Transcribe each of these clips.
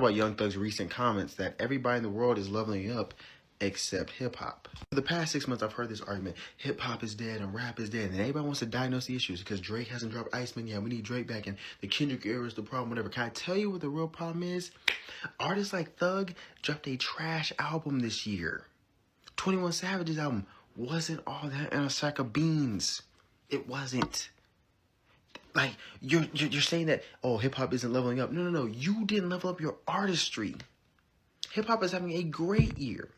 about Young Thug's recent comments that everybody in the world is leveling up except hip hop. For the past 6 months, I've heard this argument: hip hop is dead and rap is dead, and everybody wants to diagnose the issues because Drake hasn't dropped Iceman yet. We need Drake back, and the Kendrick era is the problem. Whatever. Can I tell you what the real problem is? Artists like Thug dropped a trash album this year. 21 Savage's album wasn't all that in a sack of beans. It wasn't. Like, you're saying that, oh, hip-hop isn't leveling up. No. You didn't level up your artistry. Hip-hop is having a great year.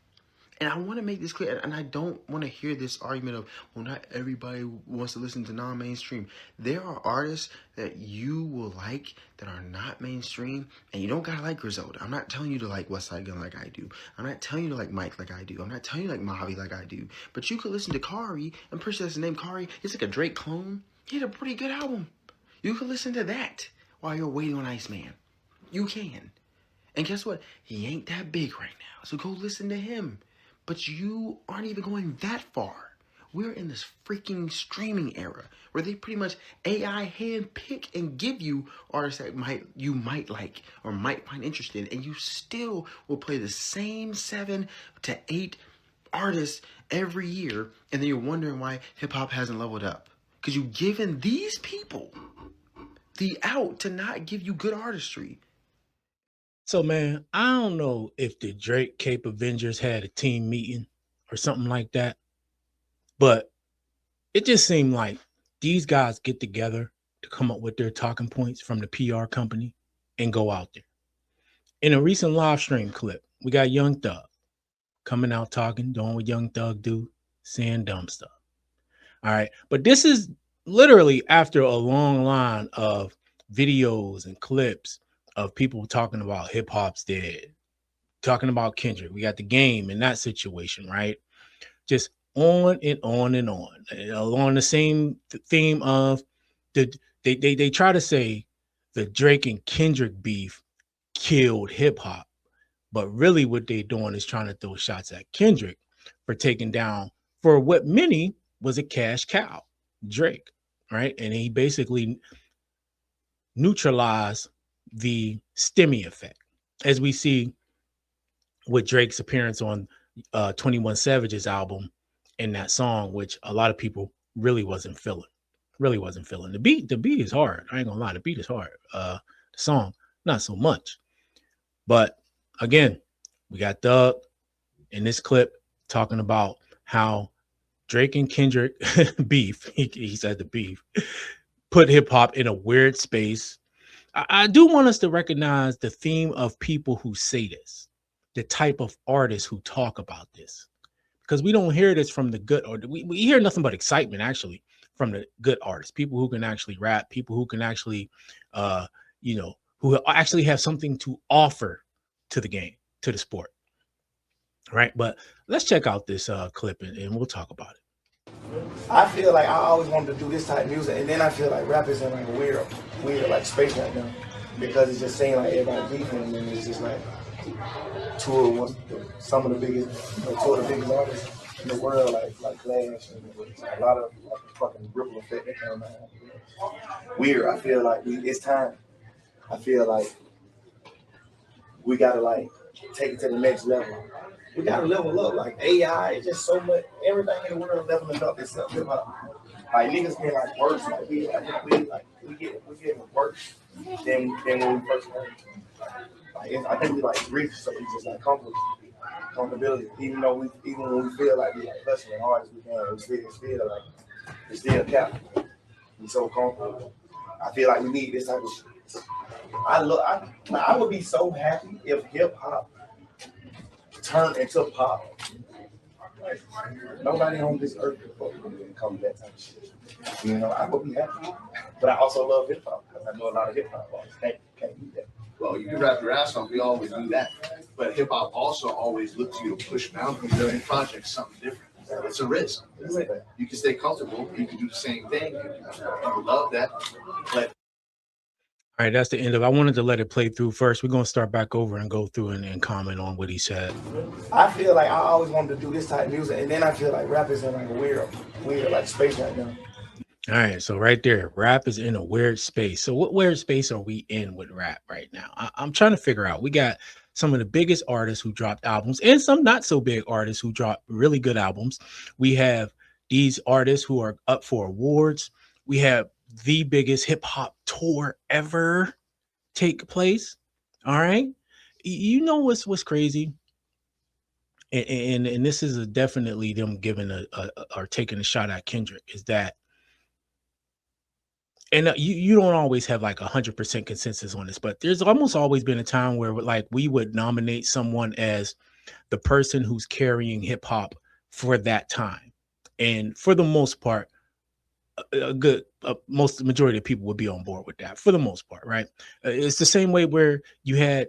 And I want to make this clear, and I don't want to hear this argument of, well, not everybody wants to listen to non-mainstream. There are artists that you will like that are not mainstream, and you don't got to like Griselda. I'm not telling you to like Westside Gun like I do. I'm not telling you to like Mike like I do. I'm not telling you to like Mojave like I do. But you could listen to Kari. I'm pretty sure that's the name, Kari. It's like a Drake clone. He had a pretty good album. You could listen to that while you're waiting on Iceman. You can. And guess what? He ain't that big right now. So go listen to him. But you aren't even going that far. We're in this freaking streaming era where they pretty much AI handpick and give you artists that you might like or might find interesting, and you still will play the same 7 to 8 artists every year, and then you're wondering why hip hop hasn't leveled up. Because you've given these people the out to not give you good artistry. So, man, I don't know if the Drake Cape Avengers had a team meeting or something like that, but it just seemed like these guys get together to come up with their talking points from the PR company and go out there. In a recent live stream clip, we got Young Thug coming out talking, doing what Young Thug do, saying dumb stuff. All right. But this is literally after a long line of videos and clips of people talking about hip hop's dead, talking about Kendrick. We got the game in that situation, right? Just on and on and on, along the same theme of they try to say the Drake and Kendrick beef killed hip hop, but really what they're doing is trying to throw shots at Kendrick for taking down for what many was a cash cow, Drake, right? And he basically neutralized the stimmy effect, as we see with Drake's appearance on 21 Savage's album in that song, which a lot of people really wasn't feeling. The beat is hard. I ain't gonna lie, the beat is hard. The song, not so much. But again, we got Thug in this clip talking about how Drake and Kendrick beef, he said the beef, put hip hop in a weird space. I do want us to recognize the theme of people who say this, the type of artists who talk about this, because we don't hear this from the good, or we hear nothing but excitement actually from the good artists, people who can actually rap, people who can actually, who actually have something to offer to the game, to the sport. Right. But let's check out this clip and we'll talk about it. I feel like I always wanted to do this type of music, and then I feel like rap is in like a weird like space right now, because it's just saying like everybody beefing, and it's just like two of the biggest artists in the world, like Clash, and a lot of like fucking ripple effect that came out. Weird. I feel like it's time. I feel like we gotta like take it to the next level. We gotta level up. Like AI, it's just so much. Everything in the world leveling up except hip hop. Like niggas get like worse. Like we getting worse than when we first started. Like I think we like reach something just like comfortability. Even when we feel like we like hustling hard as we can, we still like it's still cap. We so comfortable. I feel like we need this type of shit. I would be so happy if hip hop turn into pop. Like, nobody on this earth can come to that type of shit. You know, I would be happy. But I also love hip hop because I know a lot of hip hop artists can't do that. Well, you can rap your ass off. We always do that. But hip hop also always looks to you to push boundaries. Every project's something different. It's a risk. You can stay comfortable. You can do the same thing. People love that. But all right, that's the end of it. I wanted to let it play through first. We're going to start back over and go through and comment on what he said. I feel like I always wanted to do this type of music, and then I feel like rap is in like a weird like space right now. All right, so right there, rap is in a weird space. So what weird space are we in with rap right now? I'm trying to figure out. We got some of the biggest artists who dropped albums and some not so big artists who dropped really good albums. We have these artists who are up for awards. We have the biggest hip hop tour ever take place. All right. You know what's crazy? And this is definitely them giving a or taking a shot at Kendrick is that, and you don't always have like 100% consensus on this, but there's almost always been a time where like we would nominate someone as the person who's carrying hip hop for that time, and for the most part, a good most majority of people would be on board with that for the most part, right? It's the same way where you had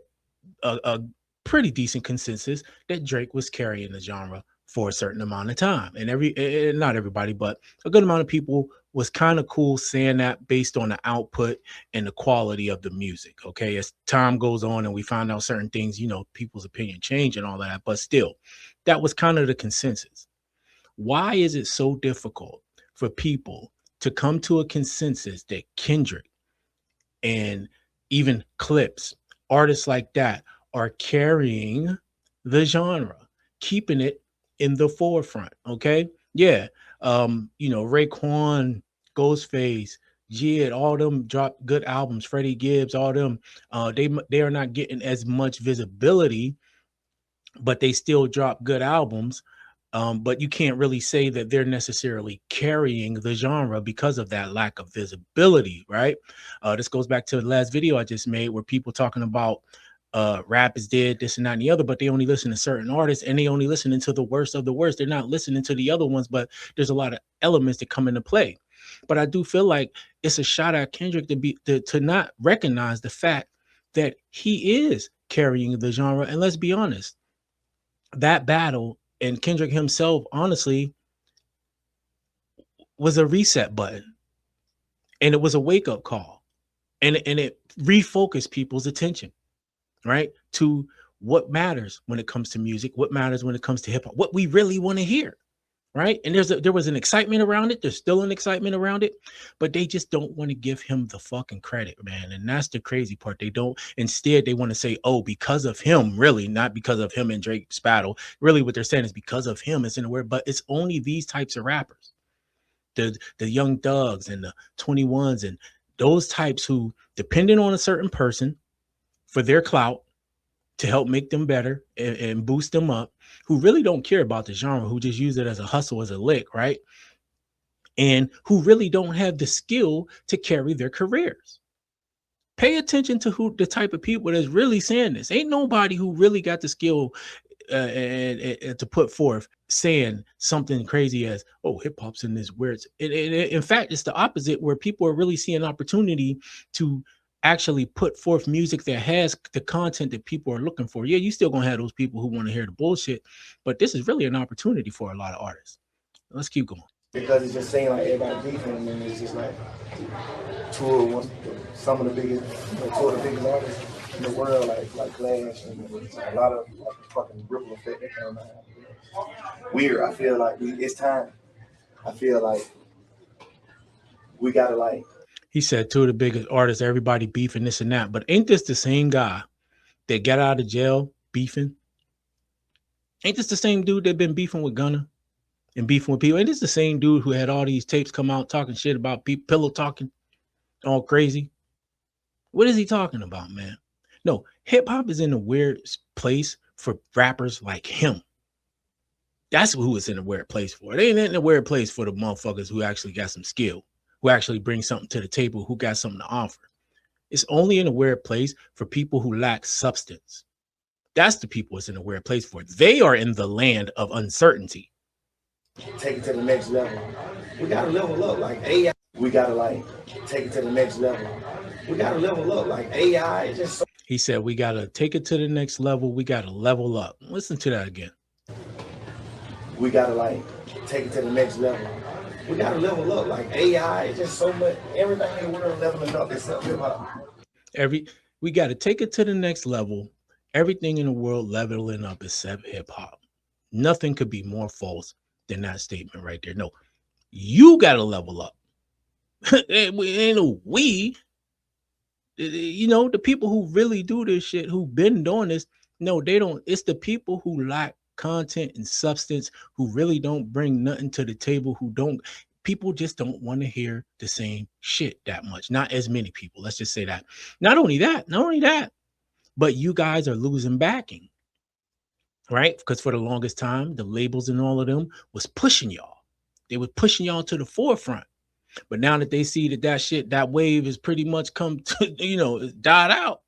a pretty decent consensus that Drake was carrying the genre for a certain amount of time. And not everybody, but a good amount of people was kind of cool saying that based on the output and the quality of the music. Okay. As time goes on and we find out certain things, people's opinion change and all of that, but still, that was kind of the consensus. Why is it so difficult for people to come to a consensus that Kendrick and even Clips, artists like that, are carrying the genre, keeping it in the forefront? Okay. Yeah. Raekwon, Ghostface, Jid, all them dropped good albums. Freddie Gibbs, all them, they are not getting as much visibility, but they still drop good albums. But you can't really say that they're necessarily carrying the genre because of that lack of visibility, right? This goes back to the last video I just made where people talking about rap is dead, this and that and the other, but they only listen to certain artists and they only listening to the worst of the worst. They're not listening to the other ones, but there's a lot of elements that come into play. But I do feel like it's a shot at Kendrick to not recognize the fact that he is carrying the genre. And let's be honest, that battle and Kendrick himself, honestly, was a reset button, and it was a wake-up call, and it refocused people's attention, right, to what matters when it comes to music, what matters when it comes to hip-hop, what we really want to hear, right? And there was an excitement around it. There's still an excitement around it, but they just don't want to give him the fucking credit, man. And that's the crazy part. They don't. Instead, they want to say, oh, because of him, really, not because of him and Drake's battle. Really, what they're saying is because of him, it's in the word, but it's only these types of rappers, the Young Thugs and the 21s and those types who, depending on a certain person for their clout, to help make them better and boost them up, who really don't care about the genre, who just use it as a hustle, as a lick, right? And who really don't have the skill to carry their careers. Pay attention to who the type of people that's really saying this. Ain't nobody who really got the skill and to put forth saying something crazy as, oh, hip hop's in this weird. In fact, it's the opposite, where people are really seeing opportunity to actually put forth music that has the content that people are looking for. Yeah, you still gonna have those people who want to hear the bullshit, but this is really an opportunity for a lot of artists. Let's keep going. Because it's just saying like everybody beefing, and it's just like some of the biggest, two of the biggest artists in the world, like Clash, and a lot of like fucking ripple effect that kind of weird. I feel like it's time. I feel like we gotta like. He said two of the biggest artists, everybody beefing this and that. But ain't this the same guy that got out of jail beefing? Ain't this the same dude that been beefing with Gunna and beefing with people? Ain't this the same dude who had all these tapes come out talking shit about people, pillow talking, all crazy? What is he talking about, man? No, hip hop is in a weird place for rappers like him. That's who it's in a weird place for. It ain't in a weird place for the motherfuckers who actually got some skill, who actually bring something to the table, who got something to offer. It's only in a weird place for people who lack substance. That's the people it's in a weird place for. They are in the land of uncertainty. Take it to the next level. We gotta level up like AI. We gotta like take it to the next level. We gotta level up like AI. He said we gotta take it to the next level. We gotta level up. Listen to that again. We gotta like take it to the next level. We gotta level up like AI. It's just so much. Everything in the world leveling up except hip hop. We gotta take it to the next level. Everything in the world leveling up except hip hop. Nothing could be more false than that statement right there. No, you gotta level up. Ain't no we. You know, the people who really do this shit, who've been doing this, no, they don't. It's the people who lack content and substance, who really don't bring nothing to the table, who don't. People just don't want to hear the same shit that much. Not as many people. Let's just say that. Not only that, but you guys are losing backing, right? Because for the longest time, the labels and all of them was pushing y'all. They were pushing y'all to the forefront. But now that they see that wave is pretty much come to, died out,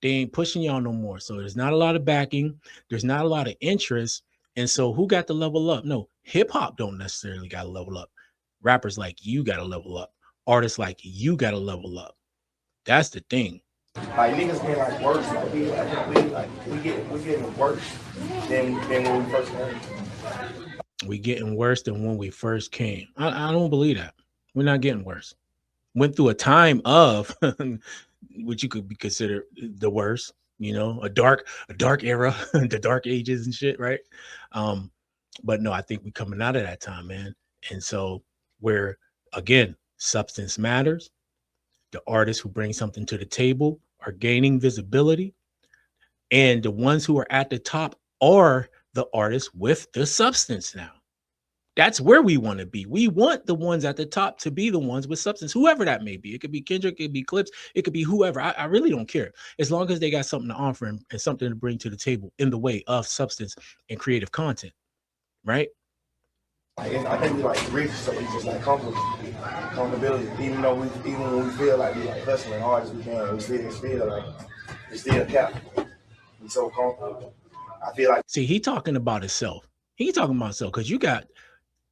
they ain't pushing y'all no more. So there's not a lot of backing. There's not a lot of interest. And so who got to level up? No, hip hop don't necessarily got to level up. Rappers like you got to level up. Artists like you got to level up. That's the thing. Like niggas getting like worse. We getting worse than when we first came. We getting worse than when we first came. I don't believe that. We're not getting worse. Went through a time of what you could be considered the worst, a dark era, the dark ages and shit, right? But no, I think we're coming out of that time, man. And so where, again, substance matters. The artists who bring something to the table are gaining visibility. And the ones who are at the top are the artists with the substance now. That's where we want to be. We want the ones at the top to be the ones with substance, whoever that may be. It could be Kendrick, it could be Clips, it could be whoever. I really don't care. As long as they got something to offer and something to bring to the table in the way of substance and creative content, right? I think we like reach, so we just like comfortability. Even when we feel like we like hustling hard as we can, we still like we still cap. We so comfortable. I feel like. See, he talking about himself. Because you got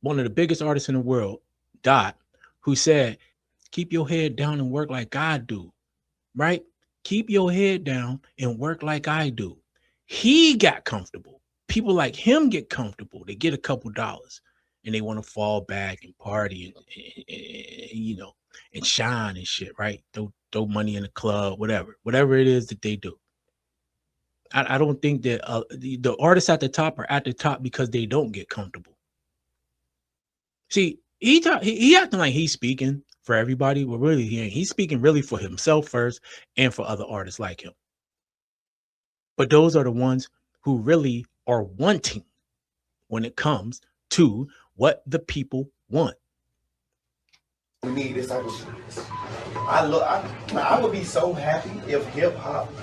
one of the biggest artists in the world, Dot, who said, keep your head down and work like I do, right? Keep your head down and work like I do. He got comfortable. People like him get comfortable. They get a couple dollars and they want to fall back and party and and shine and shit, right? Throw money in the club, whatever it is that they do. I don't think that the artists at the top are at the top because they don't get comfortable. See, he acting like he's speaking for everybody, but really he's speaking really for himself first and for other artists like him. But those are the ones who really are wanting when it comes to what the people want. We need this type of shit. I would be so happy if hip hop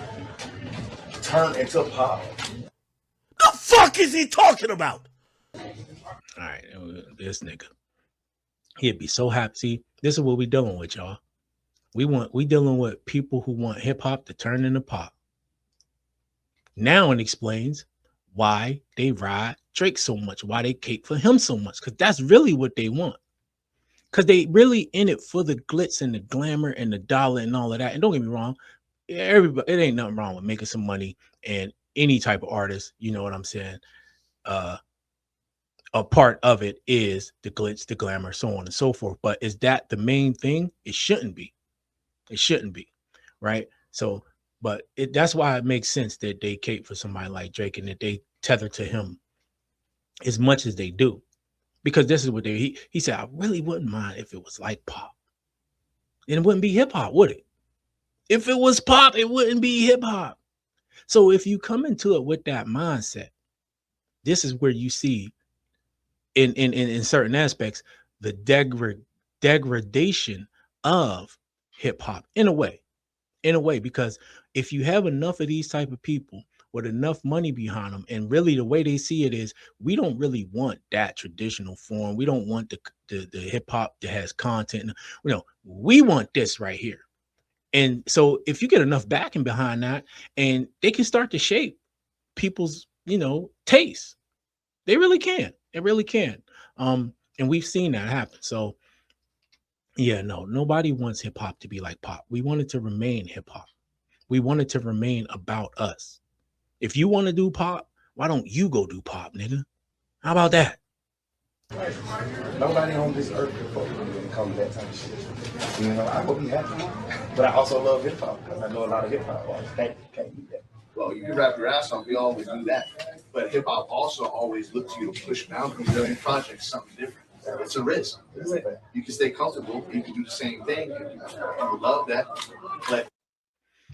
turned into pop. The fuck is he talking about? All right, this nigga. He'd be so happy. See, this is what we dealing with, y'all. We dealing with people who want hip hop to turn into pop. Now it explains why they ride Drake so much, why they cape for him so much, because that's really what they want. Because they really in it for the glitz and the glamour and the dollar and all of that. And don't get me wrong, everybody, it ain't nothing wrong with making some money and any type of artist, you know what I'm saying? A part of it is the glitz, the glamour, so on and so forth. But is that the main thing? It shouldn't be. It shouldn't be, right? So, but that's why it makes sense that they cape for somebody like Drake and that they tether to him as much as they do. Because this is what he said, I really wouldn't mind if it was like pop. And it wouldn't be hip hop, would it? If it was pop, it wouldn't be hip hop. So if you come into it with that mindset, this is where you see in certain aspects, the degradation of hip hop in a way, because if you have enough of these type of people with enough money behind them, and really the way they see it is, we don't really want that traditional form. We don't want the hip hop that has content. We want this right here. And so if you get enough backing behind that, and they can start to shape people's, tastes, they really can. It really can. And we've seen that happen. So yeah, no, nobody wants hip hop to be like pop. We want it to remain hip hop. We want it to remain about us. If you want to do pop, why don't you go do pop, nigga? How about that? Right. Nobody on this earth can fuck with me when it comes to that type of shit. I will be happy. But I also love hip hop because I know a lot of hip hop artists can't do that. Well, you can rap your ass off. We always do that. But hip hop also always looks to you to push boundaries. Every project is something different. It's a risk. You can stay comfortable. You can do the same thing. You love that. But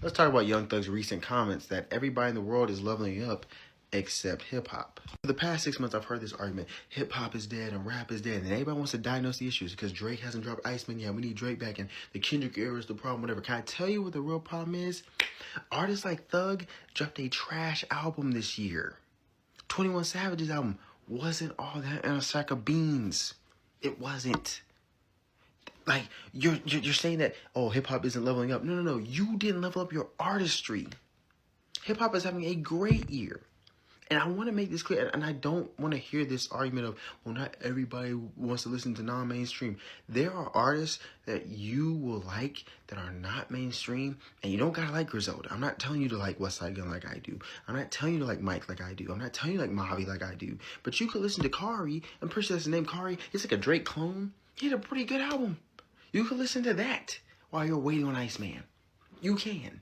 Let's talk about Young Thug's recent comments that everybody in the world is leveling up except hip hop. For the past 6 months, I've heard this argument: hip hop is dead and rap is dead, and everybody wants to diagnose the issues because Drake hasn't dropped Iceman yet. We need Drake back, and the Kendrick era is the problem. Whatever. Can I tell you what the real problem is? Artists like Thug dropped a trash album this year. 21 Savage's album wasn't all that in a sack of beans. It wasn't. Like, you're saying that, oh, hip-hop isn't leveling up. No. You didn't level up your artistry. Hip-hop is having a great year. And I want to make this clear, and I don't want to hear this argument of, well, not everybody wants to listen to non-mainstream. There are artists that you will like that are not mainstream, and you don't got to like Griselda. I'm not telling you to like Westside Gun like I do. I'm not telling you to like Mike like I do. I'm not telling you to like Mojave like I do. But you could listen to Kari. I'm pretty sure that's the name, Kari. It's like a Drake clone. He had a pretty good album. You can listen to that while you're waiting on Iceman. You can.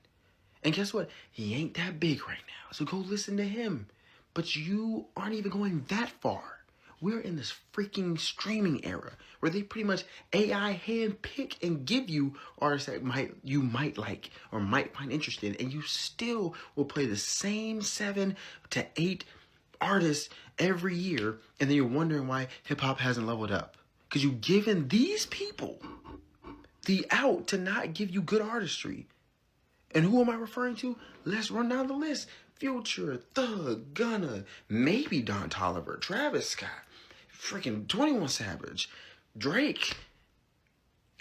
And guess what? He ain't that big right now. So go listen to him. But you aren't even going that far. We're in this freaking streaming era where they pretty much AI handpick and give you artists that you might like or might find interesting, and you still will play the same 7 to 8 artists every year, and then you're wondering why hip-hop hasn't leveled up. Because you've given these people the out to not give you good artistry. And who am I referring to? Let's run down the list. Future, Thug, Gunna, maybe Don Toliver, Travis Scott, freaking 21 Savage, Drake.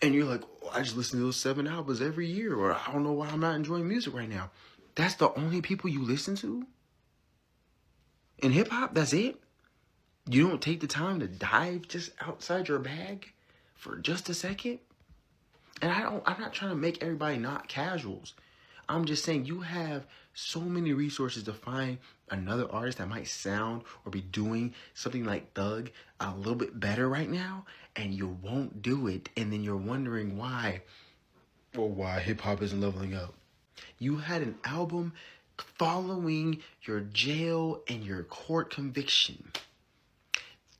And you're like, oh, I just listen to those 7 albums every year, or I don't know why I'm not enjoying music right now. That's the only people you listen to? In hip-hop, that's it? You don't take the time to dive just outside your bag for just a second? And I'm not trying to make everybody not casuals. I'm just saying you have so many resources to find another artist that might sound or be doing something like Thug a little bit better right now, and you won't do it, and then you're wondering why. Well, why hip-hop isn't leveling up. You had an album following your jail and your court conviction.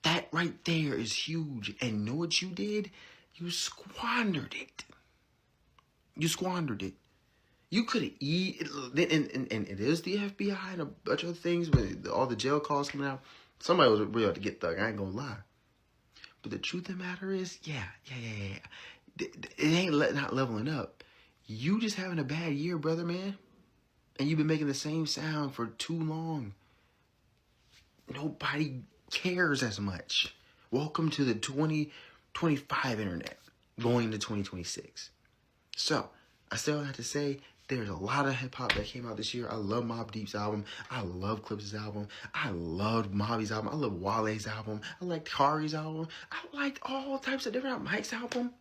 That right there is huge. And you know what you did? You squandered it. You squandered it. You could have and it is the FBI and a bunch of other things with all the jail calls coming out. Somebody was real to get Thug. I ain't gonna lie. But the truth of the matter is, yeah. It ain't not leveling up. You just having a bad year, brother, man. And you've been making the same sound for too long. Nobody cares as much. Welcome to the 2025 internet, going to 2026. So, I still have to say, there's a lot of hip-hop that came out this year. I love Mobb Deep's album. I love Clips' album. I loved Mojave's album. I love Wale's album. I liked Kari's album. I liked all types of different Mike's album.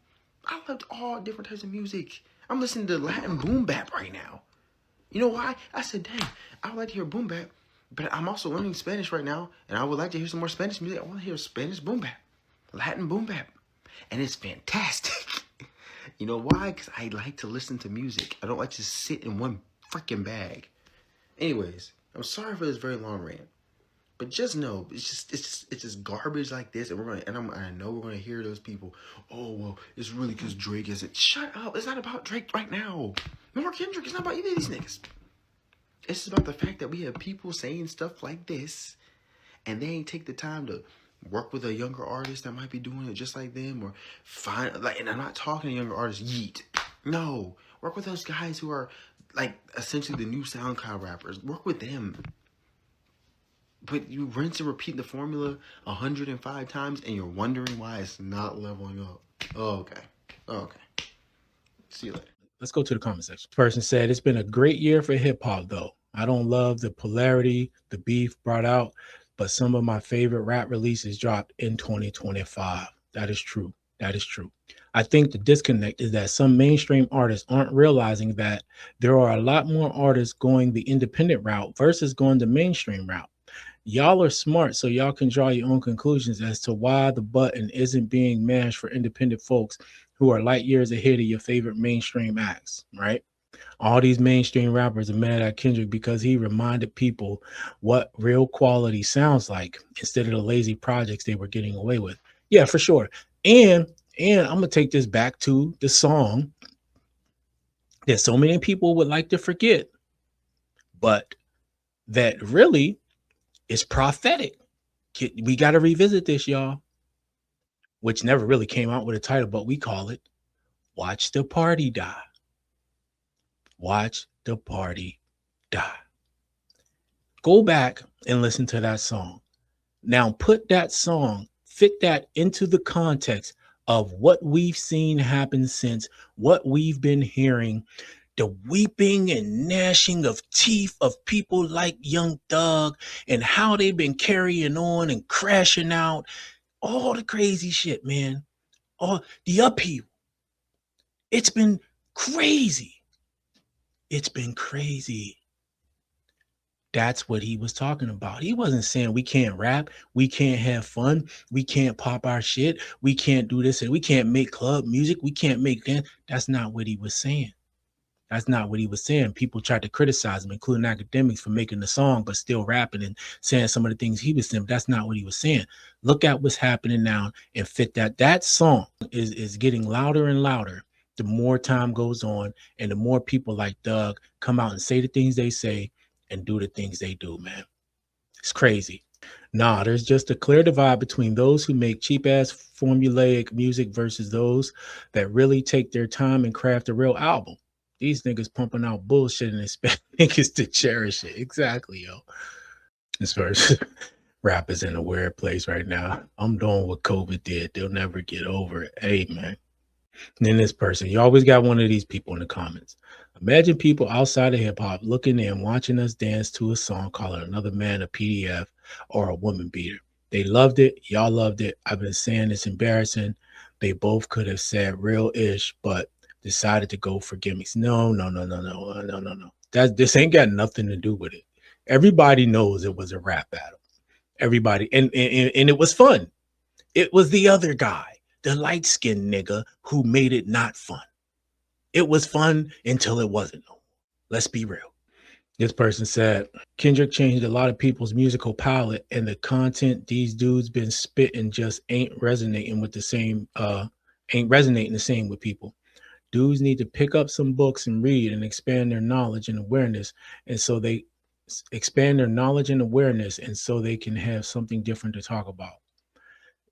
I loved all different types of music. I'm listening to Latin boom bap right now. You know why? I said, dang, I would like to hear boom bap, but I'm also learning Spanish right now, and I would like to hear some more Spanish music. I want to hear Spanish boom bap, Latin boom bap, and it's fantastic. You know why? Because I like to listen to music. I don't like to sit in one freaking bag. Anyways, I'm sorry for this very long rant, but just know it's just garbage like this, and I know we're gonna hear those people. Oh well, it's really because Drake isn't. Shut up! It's not about Drake right now. Nor Kendrick. It's not about either of these niggas. It's just about the fact that we have people saying stuff like this, and they ain't take the time to work with a younger artist that might be doing it just like them, or find, like, and I'm not talking to younger artists, yeet. No, work with those guys who are like essentially the new SoundCloud rappers. Work with them. But you rinse and repeat the formula 105 times, and you're wondering why it's not leveling up. Oh, okay. See you later. Let's go to the comment section. This person said, it's been a great year for hip hop, though. I don't love the polarity the beef brought out, but some of my favorite rap releases dropped in 2025. That is true. That is true. I think the disconnect is that some mainstream artists aren't realizing that there are a lot more artists going the independent route versus going the mainstream route. Y'all are smart, so y'all can draw your own conclusions as to why the button isn't being mashed for independent folks who are light years ahead of your favorite mainstream acts, right? All these mainstream rappers are mad at Kendrick because he reminded people what real quality sounds like instead of the lazy projects they were getting away with. Yeah, for sure. And I'm gonna take this back to the song that so many people would like to forget, but that really is prophetic. We got to revisit this, y'all, which never really came out with a title, but we call it Watch the Party Die. Watch the Party Die. Go back and listen to that song. Now put that song, fit that into the context of what we've seen happen since, what we've been hearing, the weeping and gnashing of teeth of people like Young Thug and how they've been carrying on and crashing out, all the crazy shit, man. All the upheaval. It's been crazy. It's been crazy. That's what he was talking about. He wasn't saying we can't rap, we can't have fun, we can't pop our shit, we can't do this, and we can't make club music, we can't make dance. That's not what he was saying. That's not what he was saying. People tried to criticize him, including academics, for making the song, but still rapping and saying some of the things he was saying. But that's not what he was saying. Look at what's happening now and fit that. That song is getting louder and louder the more time goes on, and the more people like Doug come out and say the things they say and do the things they do, man. It's crazy. Nah, there's just a clear divide between those who make cheap-ass formulaic music versus those that really take their time and craft a real album. These niggas pumping out bullshit and expect niggas to cherish it. Exactly, yo. As far as rap is in a weird place right now. I'm doing what COVID did. They'll never get over it. Hey, man. And then this person, you always got one of these people in the comments. Imagine people outside of hip hop looking in, watching us dance to a song calling Another Man a PDF or a woman beater. They loved it. Y'all loved it. I've been saying it's embarrassing. They both could have said real-ish, but decided to go for gimmicks. No. This ain't got nothing to do with it. Everybody knows it was a rap battle. Everybody, and it was fun. It was the other guy, the light-skinned nigga, who made it not fun. It was fun until it wasn't. Let's be real. This person said, Kendrick changed a lot of people's musical palette, and the content these dudes been spitting just ain't resonating the same with people. Dudes need to pick up some books and read and expand their knowledge and awareness. And so they can have something different to talk about.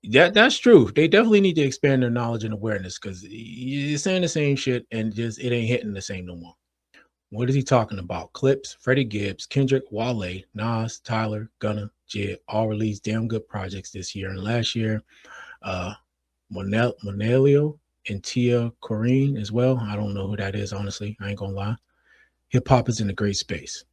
That's true. They definitely need to expand their knowledge and awareness, because you're saying the same shit and just it ain't hitting the same no more. What is he talking about? Clips, Freddie Gibbs, Kendrick, Wale, Nas, Tyler, Gunna, Jid all released damn good projects this year and last year. Monelio and Tia Corrine as well. I don't know who that is, honestly. I ain't gonna lie. Hip hop is in a great space.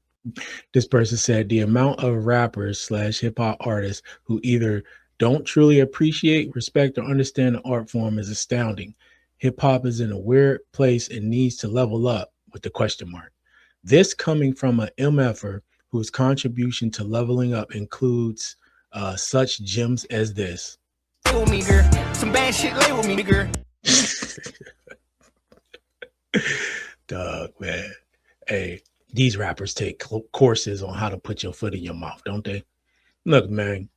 This person said the amount of rappers / hip hop artists who either don't truly appreciate, respect, or understand the art form is astounding. Hip hop is in a weird place and needs to level up with the question mark. This coming from an MFer whose contribution to leveling up includes such gems as this. Me, girl. Some bad shit label me, girl. Doug, man. Hey, these rappers take courses on how to put your foot in your mouth, don't they? Look, man,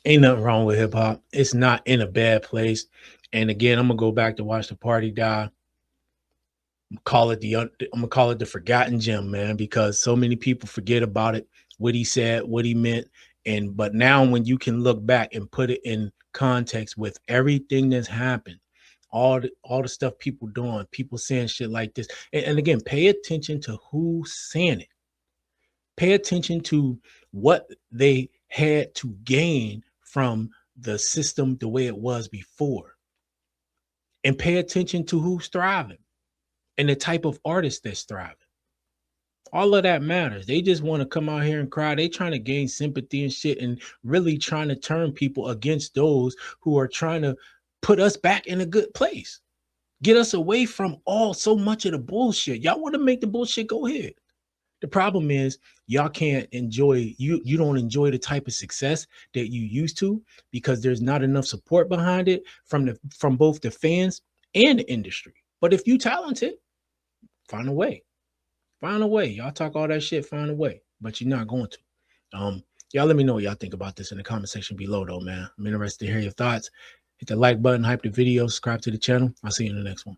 ain't nothing wrong with hip hop. It's not in a bad place. And again, I'm gonna go back to Watch the Party Die. I'm gonna call it the forgotten gem, man, because so many people forget about it, what he said, what he meant. But now when you can look back and put it in context with everything that's happened, all the stuff people doing, people saying shit like this. And again, pay attention to who's saying it. Pay attention to what they had to gain from the system the way it was before. And pay attention to who's thriving and the type of artist that's thriving. All of that matters. They just want to come out here and cry. They trying to gain sympathy and shit and really trying to turn people against those who are trying to put us back in a good place. Get us away from so much of the bullshit. Y'all want to make the bullshit, go ahead. The problem is y'all can't enjoy, you don't enjoy the type of success that you used to because there's not enough support behind it from both the fans and the industry. But if you talented, find a way. Find a way. Y'all talk all that shit, find a way. But you're not going to. Y'all let me know what y'all think about this in the comment section below, though, man. I'm interested to hear your thoughts. Hit the like button, hype the video, subscribe to the channel. I'll see you in the next one.